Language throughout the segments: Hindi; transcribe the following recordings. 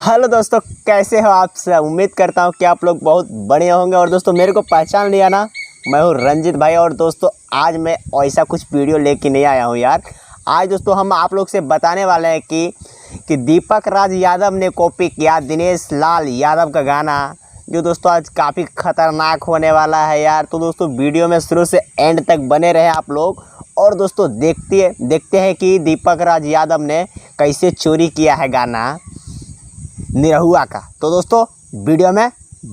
हेलो दोस्तों, कैसे हो आप सब। उम्मीद करता हूँ कि आप लोग बहुत बढ़िया होंगे। और दोस्तों मेरे को पहचान लिया ना, मैं हूँ रंजित भाई। और दोस्तों आज मैं ऐसा कुछ वीडियो लेके नहीं आया हूँ यार। आज दोस्तों हम आप लोग से बताने वाले हैं कि दीपक राज यादव ने कॉपी किया दिनेश लाल यादव का गाना, जो दोस्तों आज काफ़ी खतरनाक होने वाला है यार। तो दोस्तों वीडियो में शुरू से एंड तक बने रहे आप लोग। और दोस्तों देखते हैं कि दीपक राज यादव ने कैसे चोरी किया है गाना निरहुआ का। तो दोस्तों वीडियो में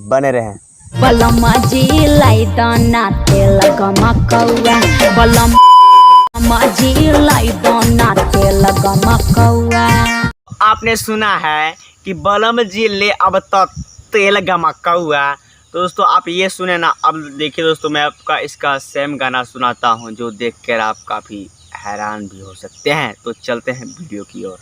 बने रहें। बलमा जी लाई दाना तेल गमकौआ, बलमा जी लाई दाना तेल गमकौआ। आपने सुना है कि बलम जी ले अब तक तेल गमकौआ। तो दोस्तों आप ये सुने ना। अब देखिए दोस्तों, मैं आपका इसका सेम गाना सुनाता हूँ जो देखकर आप काफ़ी हैरान भी हो सकते हैं। तो चलते हैं वीडियो की ओर।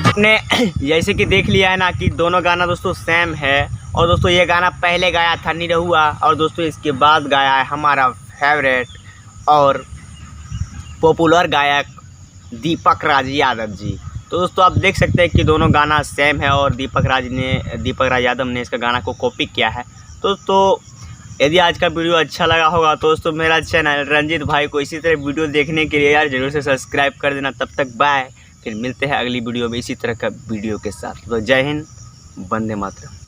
आपने जैसे कि देख लिया है ना कि दोनों गाना दोस्तों सेम है। और दोस्तों ये गाना पहले गाया था निरहुआ, और दोस्तों इसके बाद गाया है हमारा फेवरेट और पॉपुलर गायक दीपक राज यादव जी। तो दोस्तों आप देख सकते हैं कि दोनों गाना सेम है और दीपक राज यादव ने इसका गाना को कॉपी किया है। तो यदि आज का वीडियो अच्छा लगा होगा तो दोस्तों मेरा चैनल रंजित भाई को इसी तरह वीडियो देखने के लिए यार जरूर से सब्सक्राइब कर देना। तब तक बाय, फिर मिलते हैं अगली वीडियो में इसी तरह का वीडियो के साथ। तो जय हिंद, वंदे मातरम।